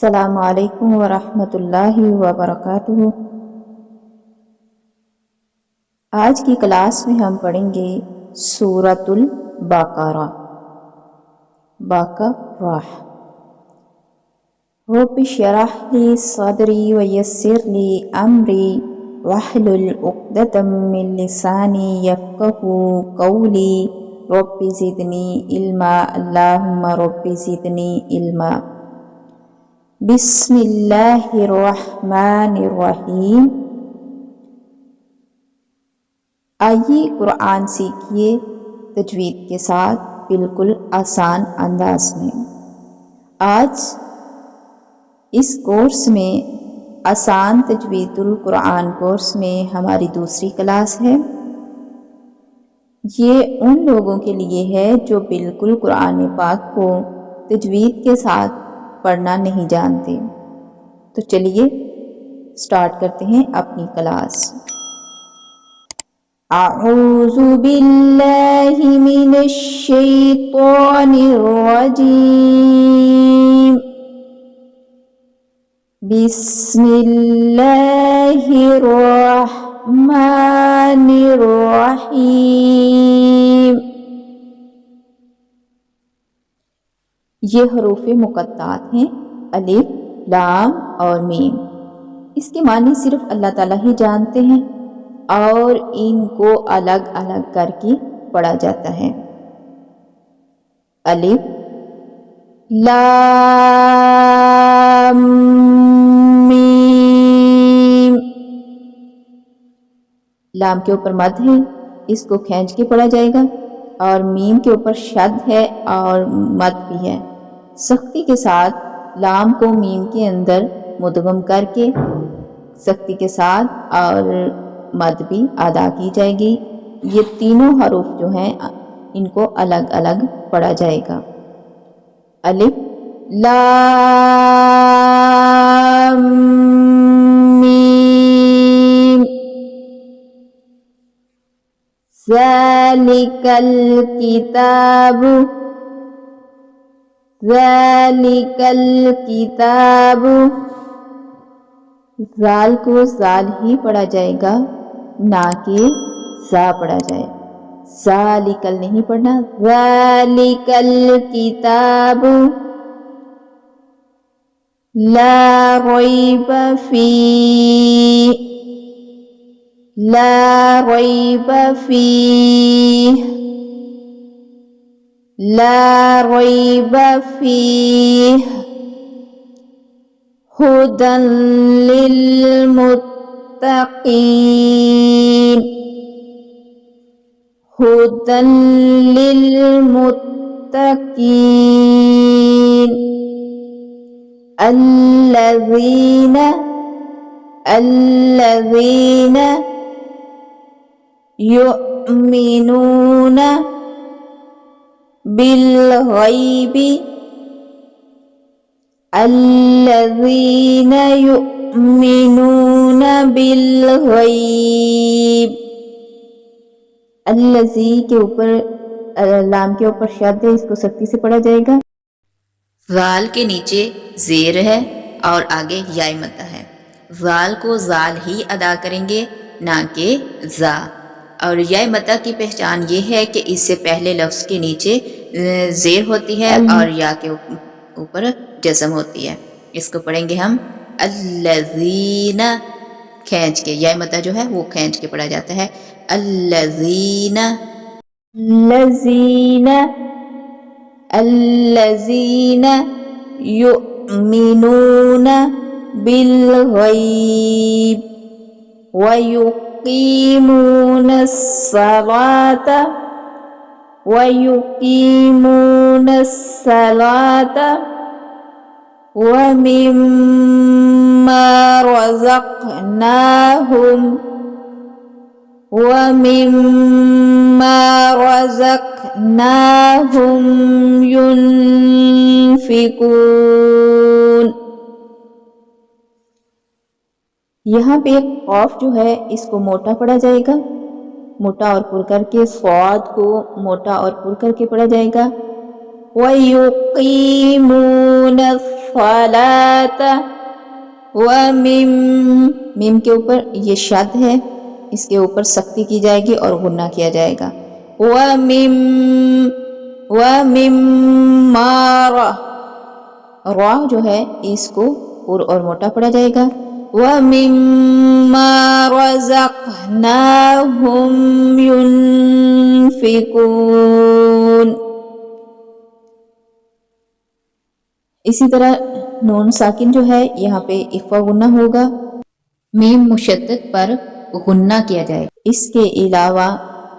السلام علیکم ورحمۃ اللہ وبرکاتہ۔ آج کی کلاس میں ہم پڑھیں گے سورۃ البقرہ۔ بقرہ۔ رب اشرح لی صدری ویسر لی امری واحلل عقدۃ من لسانی یفقہوا قولی رب زدنی علما اللہم رب زدنی علما۔ بسم اللہ الرحمن الرحیم۔ آئیے قرآن سیکھیے تجوید کے ساتھ بالکل آسان انداز میں۔ آج اس کورس میں آسان تجوید القرآن کورس میں ہماری دوسری کلاس ہے۔ یہ ان لوگوں کے لیے ہے جو بالکل قرآن پاک کو تجوید کے ساتھ پڑھنا نہیں جانتے۔ تو چلیے سٹارٹ کرتے ہیں اپنی کلاس۔ اعوذ باللہ من الشیطان الرجیم۔ بسم اللہ الرحمن الرحیم۔ یہ حروف مقطعات ہیں، الف، لام اور میم۔ اس کے معنی صرف اللہ تعالیٰ ہی جانتے ہیں اور ان کو الگ الگ کر کے پڑھا جاتا ہے۔ الف، لام، میم۔ لام کے اوپر مد ہے، اس کو کھینچ کے پڑھا جائے گا، اور میم کے اوپر شد ہے اور مد بھی ہے۔ سختی کے ساتھ لام کو میم کے اندر مدغم کر کے سختی کے ساتھ اور مد بھی ادا کی جائے گی۔ یہ تینوں حروف جو ہیں ان کو الگ الگ پڑھا جائے گا۔ الف، لام، میم۔ ذالک الکتاب، ذالک الکتاب۔ زال کو زال ہی پڑھا جائے گا، نہ کہ زا پڑھا جائے۔ ذالکل نہیں پڑھنا، ذالک الکتاب لا ریب فیہ، لا ریب فیہ، لا ریب فیہ۔ ھدی للمتقین، ھدی للمتقین۔ الذین، الذین یؤمنون بالغیب، الذین یؤمنون بالغیب۔ الذی کے اوپر لام کے اوپر شد ہے، اس کو سختی سے پڑھا جائے گا۔ زال کے نیچے زیر ہے اور آگے یائے مدہ ہے۔ زال کو زال ہی ادا کریں گے، نہ کہ زا۔ اور یائے مدہ کی پہچان یہ ہے کہ اس سے پہلے لفظ کے نیچے زیر ہوتی ہے اور یا کے اوپر جزم ہوتی ہے۔ اس کو پڑھیں گے ہم الذین، کھینچ کے، یائے مدہ جو ہے وہ کھینچ کے پڑھا جاتا ہے۔ الذین، الذین، الذین یؤمنون بالغیب ویقیمون الصلاۃ، وَيُقِيمُونَ الصَّلَاةَ وَمِمَّا رَزَقْنَاهُمْ، وَمِمَّا رَزَقْنَاهُمْ يُنْفِقُونَ۔ یہاں پہ قاف جو ہے اس کو موٹا پڑھا جائے گا، موٹا اور پر کر کے، صاد کو موٹا اور پر کر کے پڑھا جائے گا۔ وَيُقِيمُونَ الصلاة میم کے اوپر یہ شد ہے، اس کے اوپر سختی کی جائے گی اور غنہ کیا جائے گا. وَمِمَّا را جو ہے اس کو پر اور موٹا پڑا جائے گا. وَمِمَّا رَزَقْنَاهُمْ يُنْفِقُونَ. اسی طرح نون ساکن جو ہے یہاں پہ اخفا غنہ ہوگا، میم مشدد پر غنہ کیا جائے گا. اس کے علاوہ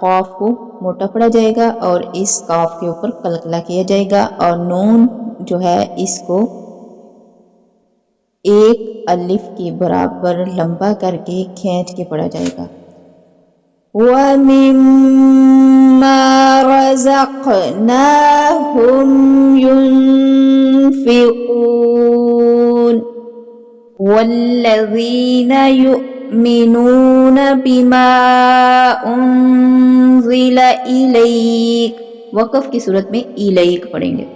قاف کو موٹا پڑا جائے گا اور اس قاف کے اوپر قلقلہ کیا جائے گا، اور نون جو ہے اس کو ایک الف کے برابر لمبا کر کے کھینچ کے پڑھا جائے گا. وَمِمَّا رَزَقْنَاهُمْ يُنْفِقُونَ. وَالَّذِينَ يُؤْمِنُونَ بِمَا أُنزِلَ إِلَيْكَ. وقف کی صورت میں الیک پڑھیں گے.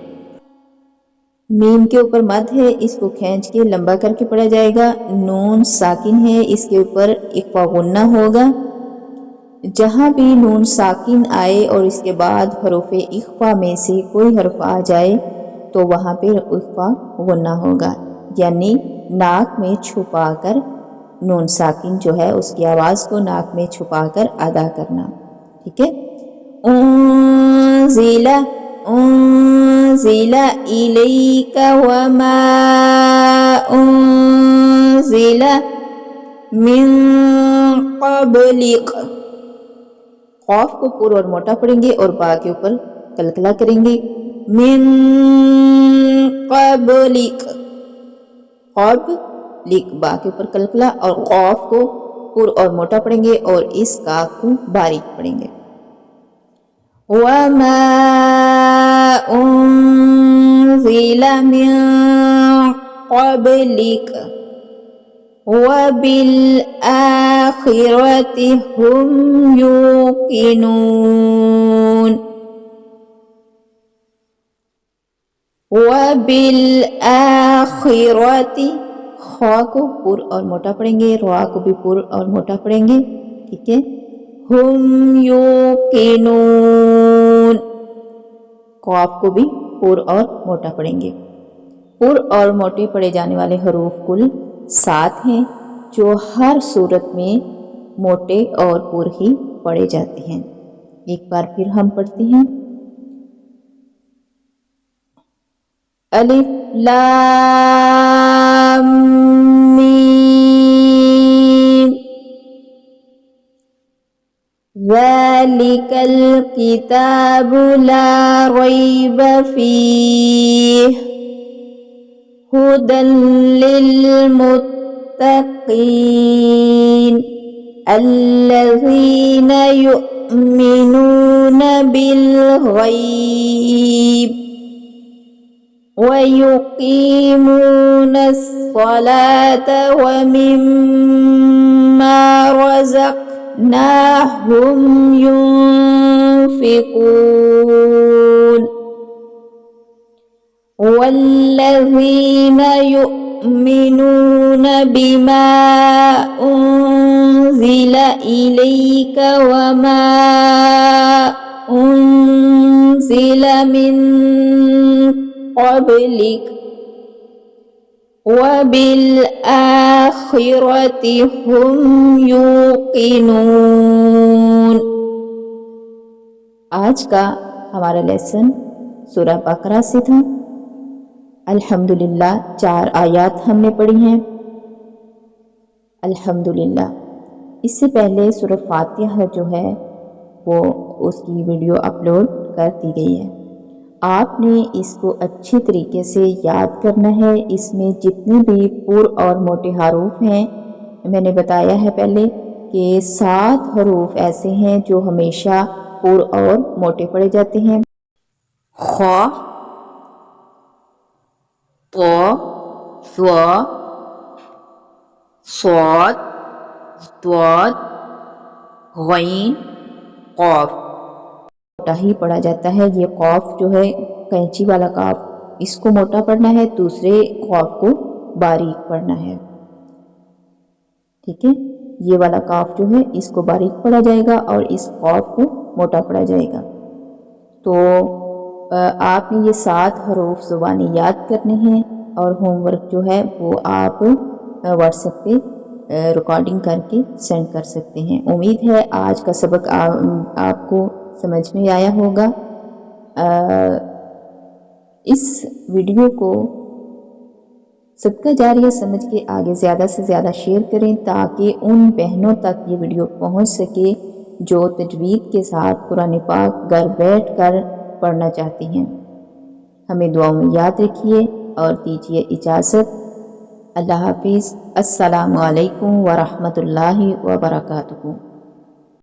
میم کے اوپر مد ہے، اس کو کھینچ کے لمبا کر کے پڑھا جائے گا. نون ساکن ہے، اس کے اوپر اخفا غنہ ہوگا. جہاں بھی نون ساکن آئے اور اس کے بعد حروف اخفا میں سے کوئی حرف آ جائے تو وہاں پہ اخفا غنہ ہوگا، یعنی ناک میں چھپا کر نون ساکن جو ہے اس کی آواز کو ناک میں چھپا کر ادا کرنا. ٹھیک ہے. انزل الیک وما انزل من قبلک. قاف کو پر اور موٹا پڑھیں گے اور با کے اوپر قلقلہ کریں گے. من قبلک، قبلک با کے اوپر قلقلہ، اور قاف کو پر اور موٹا پڑھیں گے اور اس کاف کو باریک پڑھیں گے. وَمَا أُنزِلَ مِن قَبْلِكَ وَبِالْآخِرَةِ هُمْ يُوقِنُونَ. وَبِالْآخِرَةِ خوا کو پر اور موٹا پڑھیں گے، را کو بھی پر اور موٹا پڑھیں گے. ٹھیک ہے. ہم یوقنون، قاف کو بھی پر اور موٹا پڑھیں گے. پر اور موٹے پڑھے جانے والے حروف کل 7 ہیں جو ہر صورت میں موٹے اور پر ہی پڑھے جاتے ہیں. ایک بار پھر ہم پڑھتے ہیں. الف لام میم ذَلِكَ الْكِتَابُ لَا رَيْبَ فِيهِ هُدًى لِّلْمُتَّقِينَ الَّذِينَ يُؤْمِنُونَ بِالْغَيْبِ وَيُقِيمُونَ الصَّلَاةَ وَمِمَّا رَزَقْنَاهُمْ يُنْفِقُونَ. وَالَّذِينَ يُؤْمِنُونَ بِمَا أُنزِلَ إِلَيْكَ وَمَا أُنزِلَ مِن قَبْلِكَ وَبِالْآخِرَةِ هُمْ يُوقِنُونَ. آج کا ہمارا لیسن سورہ بقرہ سے تھا. الحمدللہ 4 آیات ہم نے پڑھی ہیں. الحمدللہ. اس سے پہلے سورہ فاتحہ جو ہے وہ اس کی ویڈیو اپلوڈ کر دی گئی ہے. آپ نے اس کو اچھی طریقے سے یاد کرنا ہے. اس میں جتنے بھی پر اور موٹے حروف ہیں میں نے بتایا ہے پہلے کہ 7 حروف ایسے ہیں جو ہمیشہ پر اور موٹے پڑے جاتے ہیں. خا، طا، ثا، صاد، ضاد، غین، قاف. موٹا ہی پڑھا جاتا ہے. یہ قاف جو ہے کینچی والا قاف اس کو موٹا پڑھنا ہے، دوسرے قاف کو باریک پڑھنا ہے، ٹھیک ہے۔ یہ والا قاف جو ہے اس کو باریک پڑھا جائے گا اور اس قاف کو موٹا پڑھا جائے گا۔ تو آپ نے یہ 7 حروف زبانی یاد کرنے ہیں اور ہوم ورک جو ہے وہ آپ واٹس ایپ پہ ریکارڈنگ کر کے سینڈ کر سکتے ہیں۔ امید ہے آج کا سبق آپ کو سمجھ میں آیا ہوگا۔ اس ویڈیو کو صدقہ جاریہ سمجھ کے آگے زیادہ سے زیادہ شیئر کریں تاکہ ان بہنوں تک یہ ویڈیو پہنچ سکے جو تجوید کے ساتھ قرآن پاک گھر بیٹھ کر پڑھنا چاہتی ہیں۔ ہمیں دعاؤں میں یاد رکھیے اور دیجیے اجازت۔ اللہ حافظ۔ السلام علیکم ورحمۃ اللہ وبرکاتہ۔